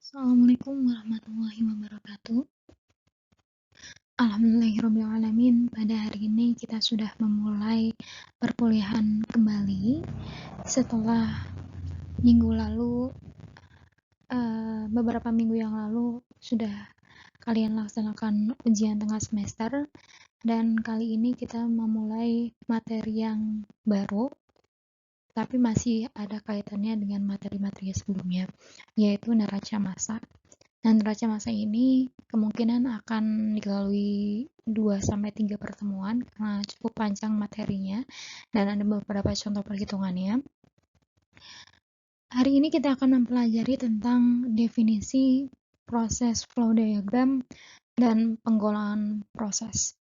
Assalamualaikum warahmatullahi wabarakatuh. Alhamdulillahirrabbilalamin. Pada hari ini kita sudah memulai perkuliahan kembali setelah minggu lalu, beberapa minggu yang lalu sudah kalian laksanakan ujian tengah semester, dan kali ini kita memulai materi yang baru tapi masih ada kaitannya dengan materi-materi sebelumnya, yaitu neraca massa. Nah, neraca massa ini kemungkinan akan dilalui 2-3 pertemuan karena cukup panjang materinya dan ada beberapa contoh perhitungannya. Hari ini kita akan mempelajari tentang definisi proses flow diagram dan penggolongan proses.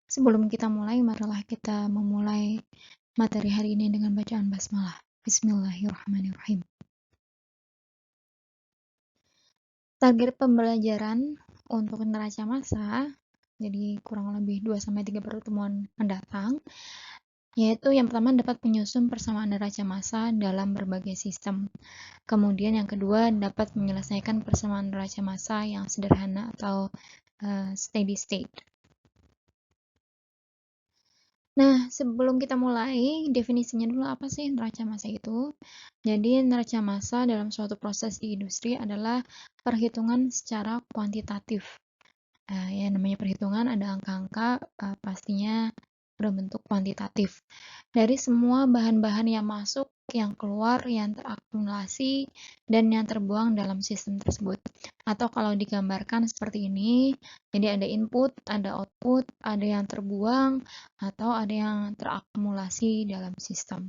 Sebelum kita mulai, marilah kita memulai materi hari ini dengan bacaan basmalah. Bismillahirrahmanirrahim. Target pembelajaran untuk neraca massa, jadi kurang lebih 2-3 pertemuan mendatang, yaitu yang pertama dapat menyusun persamaan neraca massa dalam berbagai sistem. Kemudian yang kedua dapat menyelesaikan persamaan neraca massa yang sederhana atau steady state. Nah, sebelum kita mulai, definisinya dulu apa sih neraca massa itu? Jadi, neraca massa dalam suatu proses di industri adalah perhitungan secara kuantitatif. Ya namanya perhitungan ada angka-angka, pastinya berbentuk kuantitatif. Dari semua bahan-bahan yang masuk, yang keluar, yang terakumulasi, dan yang terbuang dalam sistem tersebut. Atau kalau digambarkan seperti ini, jadi ada input, ada output, ada yang terbuang, atau ada yang terakumulasi dalam sistem.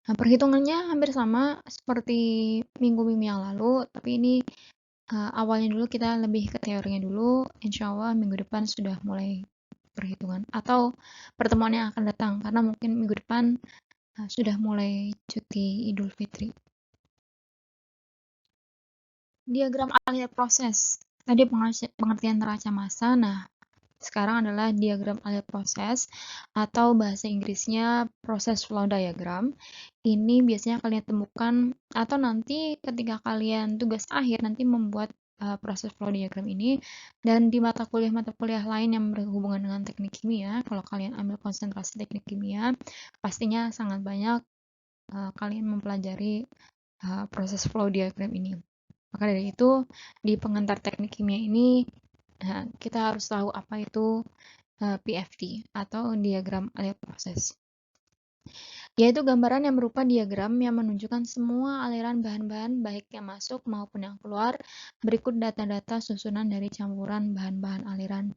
Nah, perhitungannya hampir sama seperti minggu-minggu yang lalu, tapi ini awalnya dulu kita lebih ke teorinya dulu. Insya Allah minggu depan sudah mulai perhitungan atau pertemuan yang akan datang, karena mungkin minggu depan sudah mulai cuti Idul Fitri. Diagram alur proses. Tadi pengertian neraca massa. Nah, sekarang adalah diagram alur proses atau bahasa Inggrisnya proses flow diagram. Ini biasanya kalian temukan atau nanti ketika kalian tugas akhir nanti membuat proses flow diagram ini, dan di mata kuliah lain yang berhubungan dengan teknik kimia, kalau kalian ambil konsentrasi teknik kimia, pastinya sangat banyak kalian mempelajari proses flow diagram ini. Maka dari itu, di pengantar teknik kimia ini kita harus tahu apa itu PFD atau diagram alur proses, yaitu gambaran yang berupa diagram yang menunjukkan semua aliran bahan-bahan baik yang masuk maupun yang keluar. Berikut data-data susunan dari campuran bahan-bahan aliran.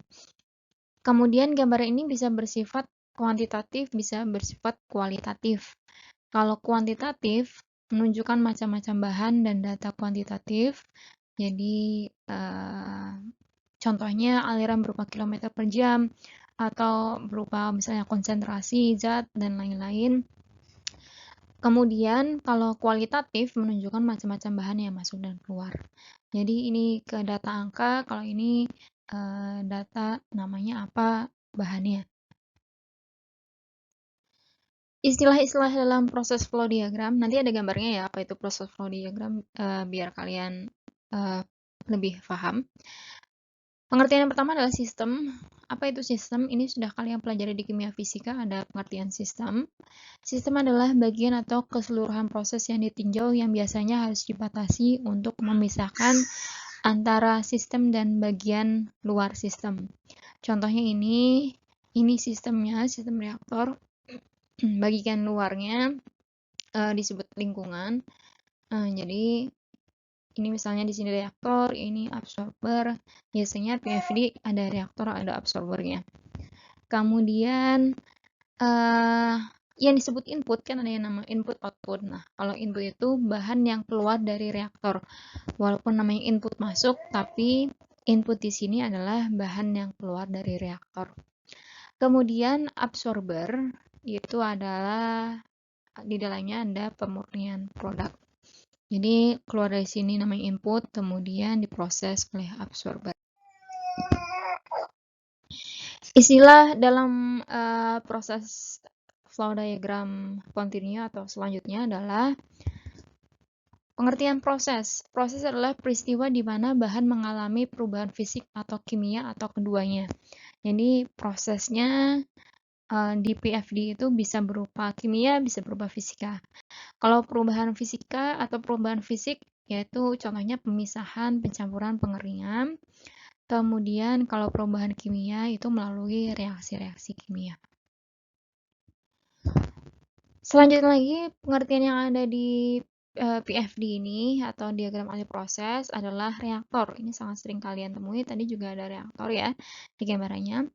Kemudian gambaran ini bisa bersifat kuantitatif, bisa bersifat kualitatif. Kalau kuantitatif menunjukkan macam-macam bahan dan data kuantitatif. Jadi contohnya aliran berupa kilometer per jam atau berupa misalnya konsentrasi zat dan lain-lain. Kemudian kalau kualitatif menunjukkan macam-macam bahan yang masuk dan keluar. Jadi ini ke data angka, kalau ini data namanya apa, bahannya. Istilah-istilah dalam proses flow diagram, nanti ada gambarnya ya, apa itu proses flow diagram, biar kalian lebih paham. Pengertian yang pertama adalah sistem. Apa itu sistem? Ini sudah kalian pelajari di kimia fisika, ada pengertian sistem. Sistem adalah bagian atau keseluruhan proses yang ditinjau yang biasanya harus dibatasi untuk memisahkan antara sistem dan bagian luar sistem. Contohnya ini sistemnya, sistem reaktor. Bagian luarnya disebut lingkungan. Jadi ini misalnya di sini reaktor, ini absorber. Biasanya PFD ada reaktor, ada absorbernya. Kemudian yang disebut input kan ada yang nama input output. Nah, kalau input itu bahan yang keluar dari reaktor. Walaupun namanya input masuk, tapi input di sini adalah bahan yang keluar dari reaktor. Kemudian absorber itu adalah di dalamnya ada pemurnian produk. Jadi keluar dari sini namanya input, kemudian diproses oleh absorber. Istilah dalam proses flow diagram continue atau selanjutnya adalah Pengertian proses. Proses adalah peristiwa di mana bahan mengalami perubahan fisik atau kimia atau keduanya. Jadi prosesnya di PFD itu bisa berupa kimia, bisa berupa fisika. Kalau perubahan fisika atau perubahan fisik, yaitu contohnya pemisahan, pencampuran, pengeringan. Kemudian kalau perubahan kimia itu melalui reaksi-reaksi kimia. Selanjutnya lagi, pengertian yang ada di PFD ini atau diagram alih proses adalah reaktor. Ini sangat sering kalian temui, tadi juga ada reaktor ya di gambarannya.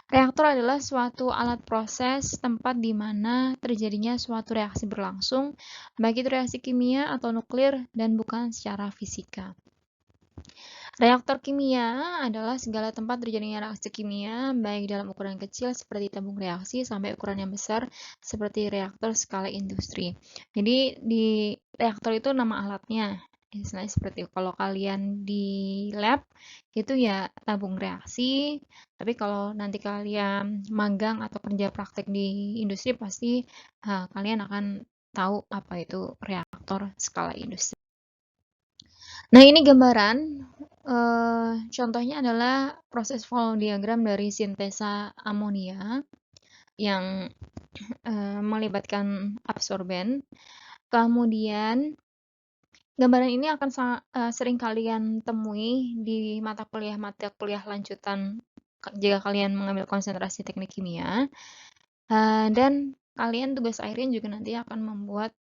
Reaktor adalah suatu alat proses tempat di mana terjadinya suatu reaksi berlangsung, baik itu reaksi kimia atau nuklir dan bukan secara fisika. Reaktor kimia adalah segala tempat terjadinya reaksi kimia, baik dalam ukuran kecil seperti tabung reaksi sampai ukuran yang besar seperti reaktor skala industri. Jadi di reaktor itu nama alatnya. Istilahnya seperti kalau kalian di lab itu ya tabung reaksi, tapi kalau nanti kalian magang atau kerja praktek di industri pasti kalian akan tahu apa itu reaktor skala industri. Nah, ini gambaran, contohnya adalah proses flow diagram dari sintesa amonia yang melibatkan absorben. Kemudian, gambaran ini akan sering kalian temui di mata kuliah lanjutan jika kalian mengambil konsentrasi teknik kimia. Dan kalian tugas akhirnya juga nanti akan membuat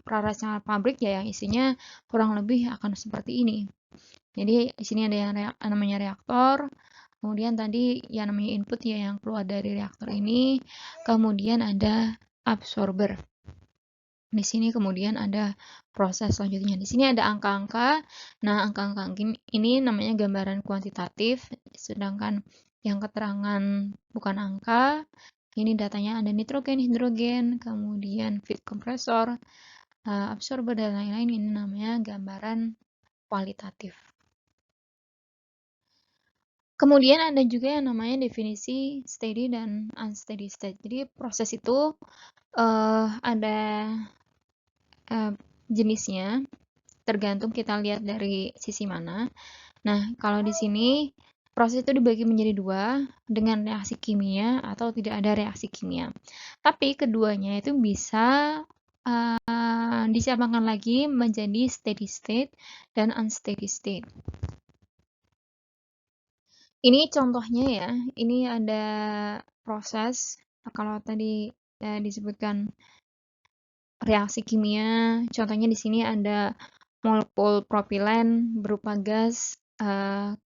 prarencana pabrik ya yang isinya kurang lebih akan seperti ini. Jadi di sini ada yang namanya reaktor, kemudian tadi yang namanya input ya yang keluar dari reaktor ini, kemudian ada absorber. Di sini kemudian ada proses selanjutnya. Di sini ada angka-angka. Nah, angka-angka ini namanya gambaran kuantitatif, sedangkan yang keterangan bukan angka, ini datanya ada nitrogen, hidrogen, kemudian feed kompresor, absorber dan lain-lain, ini namanya gambaran kualitatif. Kemudian ada juga yang namanya definisi steady dan unsteady state. Jadi proses itu ada jenisnya, tergantung kita lihat dari sisi mana. Nah, kalau di sini proses itu dibagi menjadi dua, dengan reaksi kimia atau tidak ada reaksi kimia. Tapi keduanya itu bisa disamakan lagi menjadi steady state dan unsteady state. Ini contohnya ya, ini ada proses, kalau tadi disebutkan reaksi kimia, contohnya di sini ada molekul propilen berupa gas,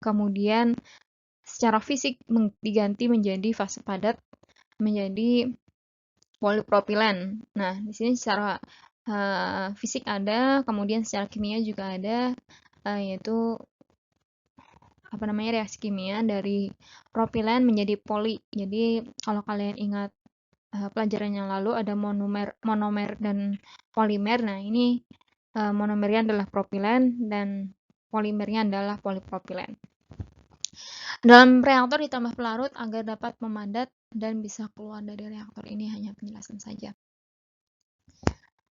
kemudian secara fisik diganti menjadi fase padat menjadi polipropilen. Nah, di sini secara fisik ada, kemudian secara kimia juga ada, yaitu reaksi kimia dari propilen menjadi poli. Jadi kalau kalian ingat pelajaran yang lalu ada monomer dan polimer. Nah, ini monomernya adalah propilen dan polimernya adalah polipropilen. Dalam reaktor ditambah pelarut agar dapat memadat dan bisa keluar dari reaktor. Ini hanya penjelasan saja.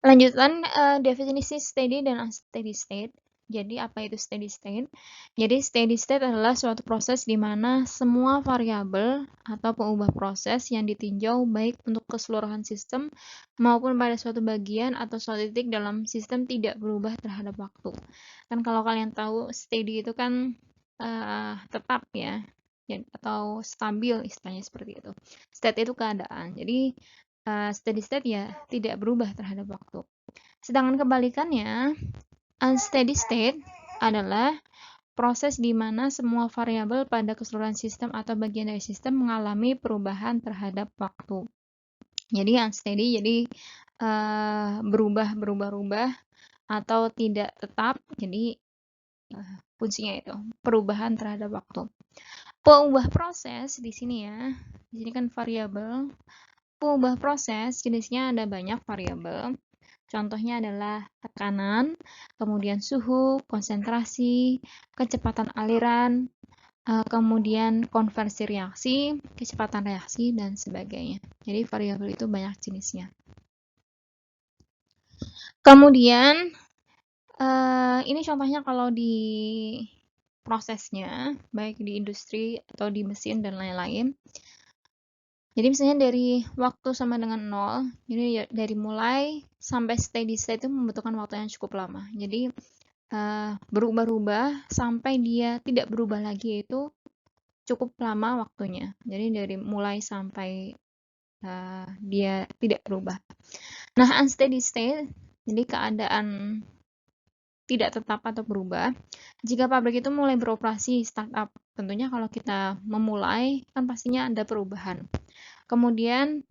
Lanjutan definisi steady dan unsteady state. Jadi apa itu steady state? Jadi steady state adalah suatu proses di mana semua variabel atau pengubah proses yang ditinjau baik untuk keseluruhan sistem maupun pada suatu bagian atau suatu titik dalam sistem tidak berubah terhadap waktu. Kan kalau kalian tahu steady itu kan tetap ya, atau stabil istilahnya seperti itu. State itu keadaan. Jadi steady state ya tidak berubah terhadap waktu. Sedangkan kebalikannya, unsteady state adalah proses di mana semua variabel pada keseluruhan sistem atau bagian dari sistem mengalami perubahan terhadap waktu. Jadi unsteady jadi berubah-ubah atau tidak tetap. Jadi fungsinya itu perubahan terhadap waktu. Pengubah proses di sini ya. Di sini kan variabel. Pengubah proses jenisnya ada banyak variabel. Contohnya adalah tekanan, kemudian suhu, konsentrasi, kecepatan aliran, kemudian konversi reaksi, kecepatan reaksi, dan sebagainya. Jadi variabel itu banyak jenisnya. Kemudian Ini contohnya kalau di prosesnya, baik di industri atau di mesin dan lain-lain. Jadi misalnya dari waktu sama dengan 0, jadi ya dari mulai sampai steady state itu membutuhkan waktu yang cukup lama. Jadi berubah-ubah sampai dia tidak berubah lagi itu cukup lama waktunya. Jadi dari mulai sampai dia tidak berubah. Nah, unsteady state, jadi keadaan tidak tetap atau berubah. Jika pabrik itu mulai beroperasi startup, tentunya kalau kita memulai kan pastinya ada perubahan. Kemudian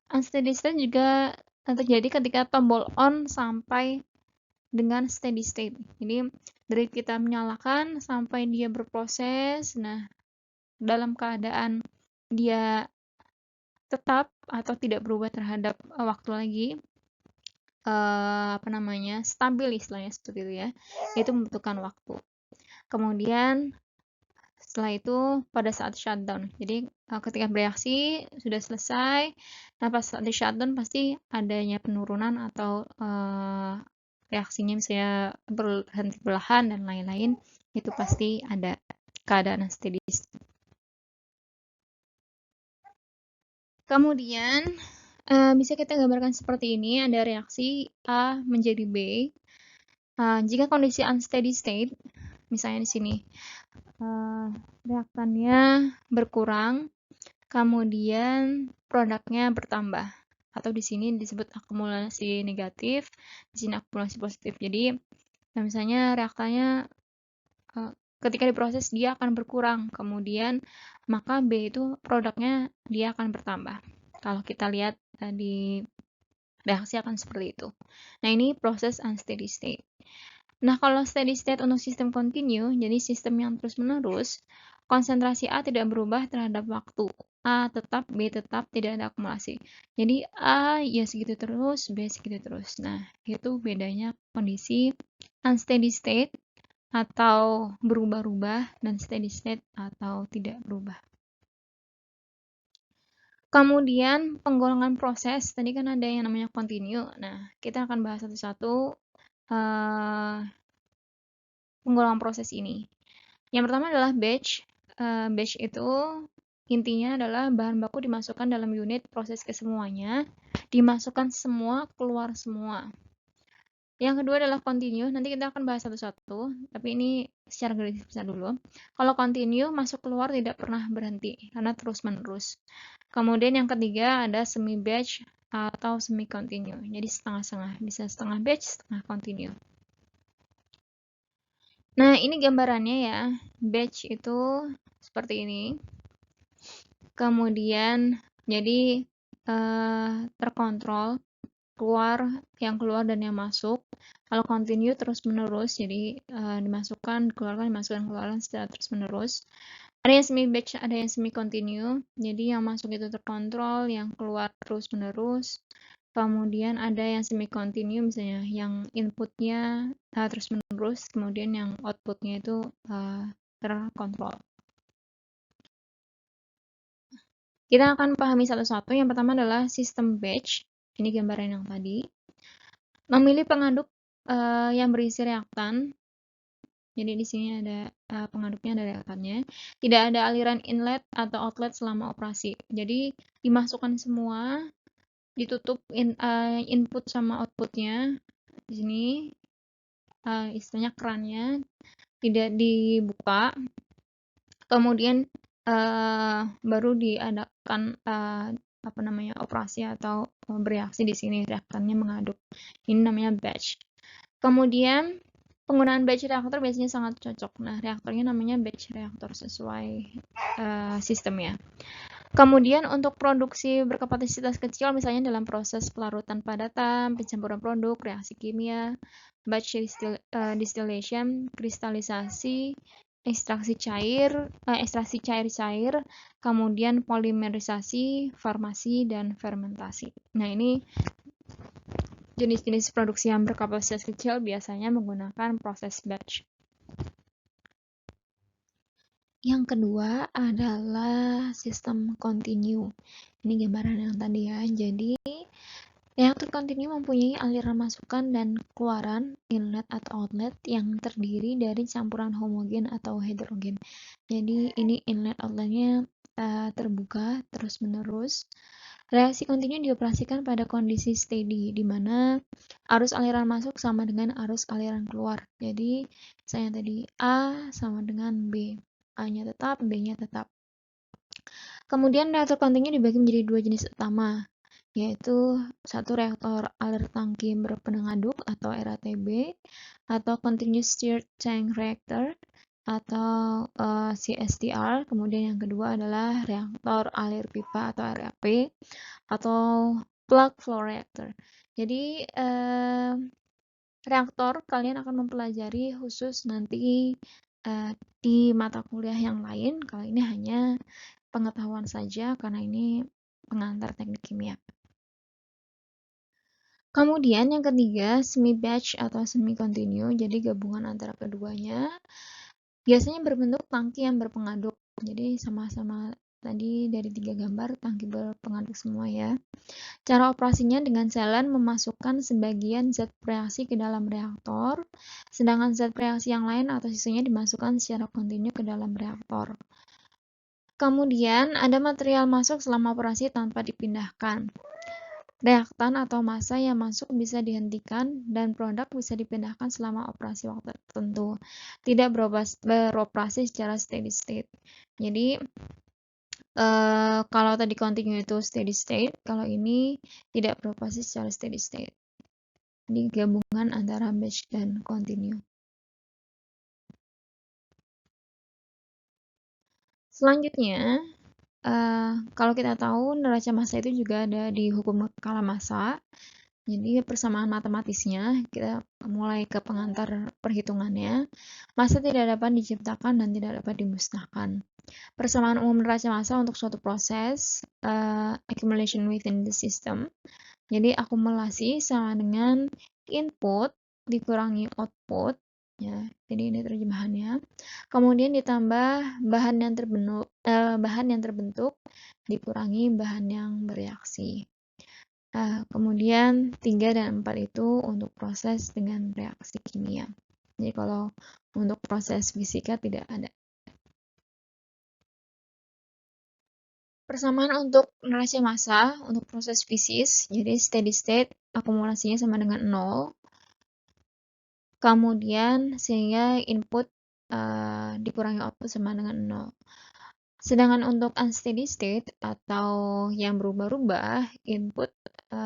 unsteady state juga terjadi ketika tombol on sampai dengan steady state. Jadi dari kita menyalakan sampai dia berproses. Nah, dalam keadaan dia tetap atau tidak berubah terhadap waktu lagi, stabil istilahnya seperti itu ya, itu membutuhkan waktu. Kemudian setelah itu pada saat shutdown, jadi ketika bereaksi sudah selesai, nah pas saat di shutdown pasti adanya penurunan atau reaksinya misalnya berhenti perlahan dan lain-lain, itu pasti ada keadaan steady state. Kemudian bisa kita gambarkan seperti ini, ada reaksi A menjadi B. Jika kondisi unsteady state, misalnya di sini reaktannya berkurang, kemudian produknya bertambah, atau di sini disebut akumulasi negatif, di sini akumulasi positif. Jadi misalnya reaktannya ketika diproses dia akan berkurang, kemudian maka B itu produknya dia akan bertambah. Kalau kita lihat di reaksi akan seperti itu. Nah, ini proses unsteady state. Nah, kalau steady state untuk sistem continue, jadi sistem yang terus-menerus, konsentrasi A tidak berubah terhadap waktu. A tetap, B tetap, tidak ada akumulasi. Jadi A ya segitu terus, B segitu terus. Nah, itu bedanya kondisi unsteady state atau berubah-ubah dan steady state atau tidak berubah. Kemudian penggolongan proses, tadi kan ada yang namanya continue. Nah, kita akan bahas satu-satu penggolongan proses ini. Yang pertama adalah batch. Batch itu intinya adalah bahan baku dimasukkan dalam unit proses kesemuanya, dimasukkan semua, keluar semua. Yang kedua adalah continue, nanti kita akan bahas satu-satu, tapi ini secara garis besar dulu. Kalau continue, masuk keluar tidak pernah berhenti, karena terus-menerus. Kemudian yang ketiga ada semi batch atau semi continue, jadi setengah-setengah, bisa setengah batch, setengah continue. Nah, ini gambarannya ya, batch itu seperti ini. Kemudian, jadi terkontrol, yang keluar dan yang masuk. Kalau continue terus-menerus, jadi dimasukkan, keluarkan secara terus-menerus. Ada yang semi batch, ada yang semi continue. Jadi yang masuk itu terkontrol, yang keluar terus-menerus. Kemudian ada yang semi continue, misalnya yang inputnya terus-menerus, kemudian yang outputnya itu terkontrol. Kita akan pahami satu-satu. Yang pertama adalah sistem batch. Ini gambaran yang tadi. Memilih pengaduk yang berisi reaktan. Jadi di sini ada pengaduknya, ada reaktannya. Tidak ada aliran inlet atau outlet selama operasi. Jadi dimasukkan semua, ditutup input sama outputnya. Di sini istilahnya kerannya tidak dibuka. Kemudian baru diadakan operasi atau bereaksi di sini, reaktannya mengaduk. Ini namanya batch. Kemudian penggunaan batch reaktor biasanya sangat cocok. Nah, reaktornya namanya batch reaktor sesuai sistemnya. Kemudian untuk produksi berkapasitas kecil, misalnya dalam proses pelarutan padatan, pencampuran produk, reaksi kimia, batch distillation, kristalisasi, ekstraksi cair-cair, kemudian polimerisasi, farmasi, dan fermentasi. Nah, ini jenis-jenis produksi yang berkapasitas kecil biasanya menggunakan proses batch. Yang kedua adalah sistem continue. Ini gambaran yang tadi ya. Jadi Reaktor kontinu mempunyai aliran masukan dan keluaran inlet atau outlet yang terdiri dari campuran homogen atau heterogen. Jadi ini inlet outletnya terbuka terus-menerus. Reaksi kontinu dioperasikan pada kondisi steady, di mana arus aliran masuk sama dengan arus aliran keluar. Jadi misalnya tadi A sama dengan B. A-nya tetap, B-nya tetap. Kemudian reaktor kontinu dibagi menjadi dua jenis utama, yaitu satu reaktor air tangki berpengaduk atau RATB atau Continuous Stirred Tank Reactor atau CSTR. Kemudian yang kedua adalah reaktor alir pipa atau RAP atau Plug Flow Reactor. Jadi reaktor kalian akan mempelajari khusus nanti di mata kuliah yang lain. Kalau ini hanya pengetahuan saja karena ini pengantar teknik kimia. Kemudian yang ketiga, semi batch atau semi continue, jadi gabungan antara keduanya. Biasanya berbentuk tangki yang berpengaduk. Jadi sama-sama tadi dari 3 gambar tangki berpengaduk semua ya. Cara operasinya dengan selan memasukkan sebagian zat reaksi ke dalam reaktor, sedangkan zat reaksi yang lain atau sisanya dimasukkan secara kontinu ke dalam reaktor. Kemudian ada material masuk selama operasi tanpa dipindahkan. Reaktan atau massa yang masuk bisa dihentikan dan produk bisa dipindahkan selama operasi waktu tertentu. Tidak beroperasi secara steady state. Jadi kalau tadi continue itu steady state, kalau ini tidak beroperasi secara steady state. Jadi gabungan antara batch dan continue. Selanjutnya, kalau kita tahu neraca massa itu juga ada di hukum skala massa. Jadi persamaan matematisnya, kita mulai ke pengantar perhitungannya. Massa tidak dapat diciptakan dan tidak dapat dimusnahkan. Persamaan umum neraca massa untuk suatu proses, accumulation within the system. Jadi akumulasi sama dengan input dikurangi output. Ya, jadi ini terjemahannya. Kemudian ditambah bahan yang terbentuk dikurangi bahan yang bereaksi. Kemudian 3 dan 4 itu untuk proses dengan reaksi kimia. Jadi kalau untuk proses fisika tidak ada. Persamaan untuk neraca massa untuk proses fisis, jadi steady state akumulasinya sama dengan 0. Kemudian sehingga input dikurangi output sama dengan 0. Sedangkan untuk unsteady state atau yang berubah-ubah, input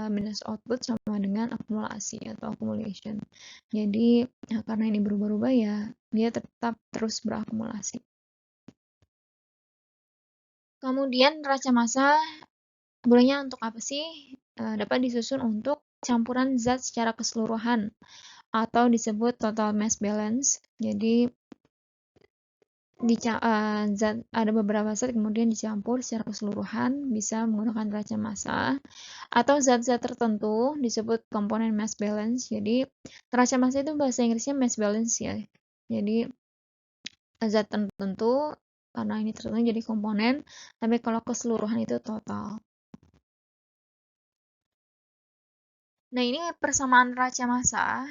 minus output sama dengan akumulasi atau accumulation. Jadi karena ini berubah-ubah ya, dia tetap terus berakumulasi. Kemudian neraca massa gunanya untuk apa sih? Dapat disusun untuk campuran zat secara keseluruhan atau disebut total mass balance. Jadi ada beberapa zat kemudian dicampur secara keseluruhan bisa menggunakan neraca massa, atau zat-zat tertentu disebut komponen mass balance. Jadi neraca massa itu bahasa Inggrisnya mass balance ya. Jadi zat tertentu karena ini tertentu jadi komponen, tapi kalau keseluruhan itu total. Nah, ini persamaan neraca massa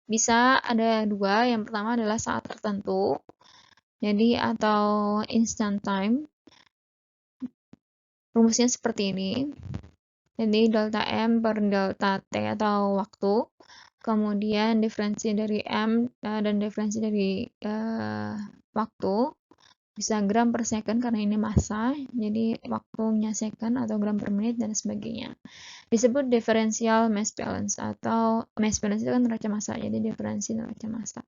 bisa ada dua. Yang pertama adalah saat tertentu, jadi atau instant time. Rumusnya seperti ini. Jadi delta M per delta T atau waktu. Kemudian diferensi dari M dan diferensi dari waktu bisa gram per second karena ini massa. Jadi waktunya second atau gram per menit dan sebagainya. Disebut differential mass balance atau mass balance itu kan neraca massa. Jadi diferensi neraca massa.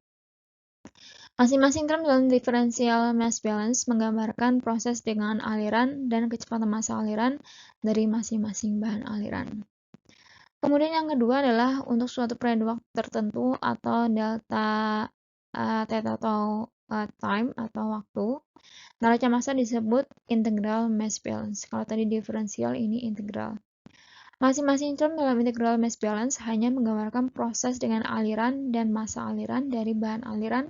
Masing-masing term dalam differential mass balance menggambarkan proses dengan aliran dan kecepatan massa aliran dari masing-masing bahan aliran. Kemudian yang kedua adalah untuk suatu periode waktu tertentu atau delta theta atau time atau waktu. Neraca massa disebut integral mass balance. Kalau tadi diferensial, ini integral. Masing-masing term dalam integral mass balance hanya menggambarkan proses dengan aliran dan massa aliran dari bahan aliran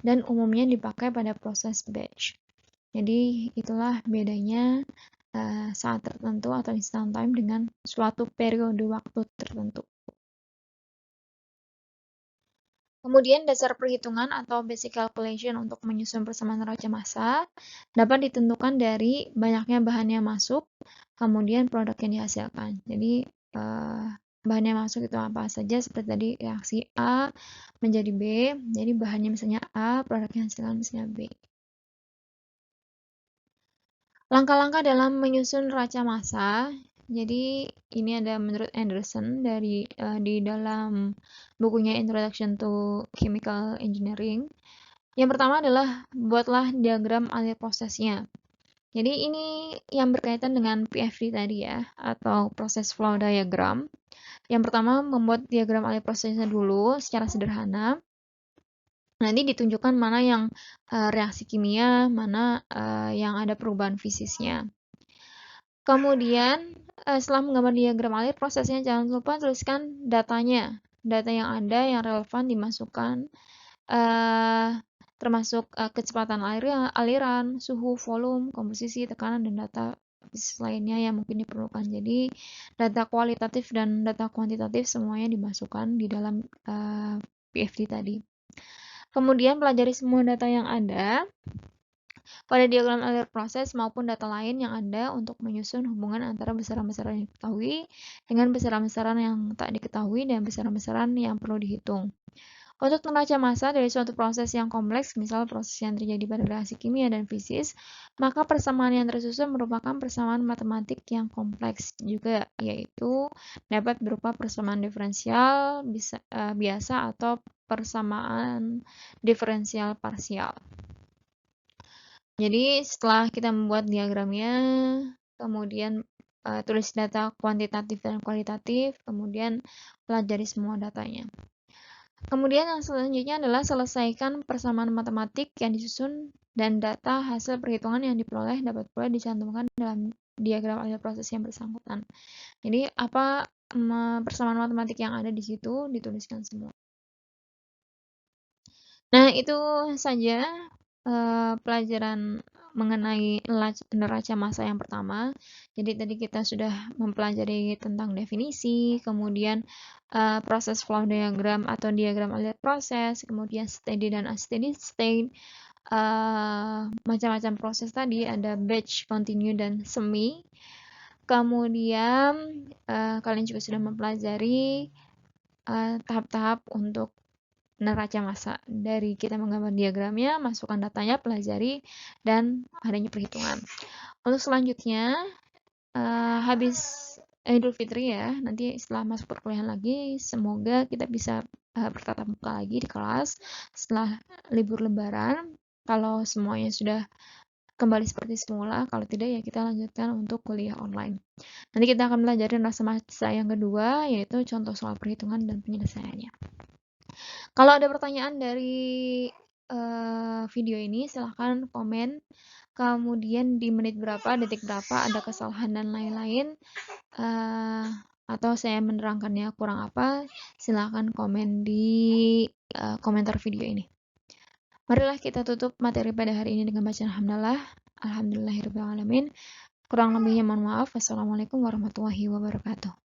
dan umumnya dipakai pada proses batch. Jadi itulah bedanya saat tertentu atau instant time dengan suatu periode waktu tertentu. Kemudian dasar perhitungan atau basic calculation untuk menyusun persamaan neraca massa dapat ditentukan dari banyaknya bahan yang masuk, kemudian produk yang dihasilkan. Jadi bahan yang masuk itu apa saja, seperti tadi reaksi A menjadi B, jadi bahannya misalnya A, produk yang dihasilkan misalnya B. Langkah-langkah dalam menyusun neraca massa. Jadi ini ada menurut Anderson di dalam bukunya Introduction to Chemical Engineering. Yang pertama adalah buatlah diagram alir prosesnya. Jadi ini yang berkaitan dengan PFD tadi ya, atau Process Flow Diagram. Yang pertama membuat diagram alir prosesnya dulu secara sederhana. Nanti ditunjukkan mana yang reaksi kimia, mana yang ada perubahan fisisnya. Kemudian setelah menggambar diagram alir prosesnya, jangan lupa tuliskan datanya. Data yang ada yang relevan dimasukkan, termasuk kecepatan aliran, suhu, volume, komposisi, tekanan, dan data fisik lainnya yang mungkin diperlukan. Jadi data kualitatif dan data kuantitatif semuanya dimasukkan di dalam PFD tadi. Kemudian pelajari semua data yang ada pada diagram alir proses maupun data lain yang ada untuk menyusun hubungan antara besaran-besaran yang diketahui dengan besaran-besaran yang tak diketahui dan besaran-besaran yang perlu dihitung. Untuk neraca massa dari suatu proses yang kompleks, misal proses yang terjadi pada reaksi kimia dan fisis, maka persamaan yang tersusun merupakan persamaan matematik yang kompleks juga, yaitu dapat berupa persamaan diferensial biasa atau persamaan diferensial parsial. Jadi setelah kita membuat diagramnya, kemudian tulis data kuantitatif dan kualitatif, kemudian pelajari semua datanya. Kemudian yang selanjutnya adalah selesaikan persamaan matematik yang disusun dan data hasil perhitungan yang diperoleh dapat pula dicantumkan dalam diagram alir proses yang bersangkutan. Jadi apa persamaan matematik yang ada di situ dituliskan semua. Nah, itu saja pelajaran mengenai neraca massa yang pertama. Jadi tadi kita sudah mempelajari tentang definisi, kemudian proses flow diagram atau diagram alir proses, kemudian steady dan unsteady state, macam-macam proses tadi, ada batch, continue, dan semi. Kemudian kalian juga sudah mempelajari tahap-tahap untuk neraca massa. Dari kita menggambar diagramnya, masukkan datanya, pelajari, dan adanya perhitungan. Untuk selanjutnya, habis Idul Fitri ya, nanti setelah masuk perkuliahan lagi, semoga kita bisa bertatap muka lagi di kelas setelah libur lebaran. Kalau semuanya sudah kembali seperti semula, kalau tidak ya kita lanjutkan untuk kuliah online. Nanti kita akan belajar neraca massa yang kedua, yaitu contoh soal perhitungan dan penyelesaiannya. Kalau ada pertanyaan dari video ini, silahkan komen. Kemudian di menit berapa, detik berapa, ada kesalahan dan lain-lain, atau saya menerangkannya kurang apa, silahkan komen di komentar video ini. Marilah kita tutup materi pada hari ini dengan bacaan alhamdulillah. Alhamdulillahirrahmanirrahim. Kurang lebihnya mohon maaf. Wassalamualaikum warahmatullahi wabarakatuh.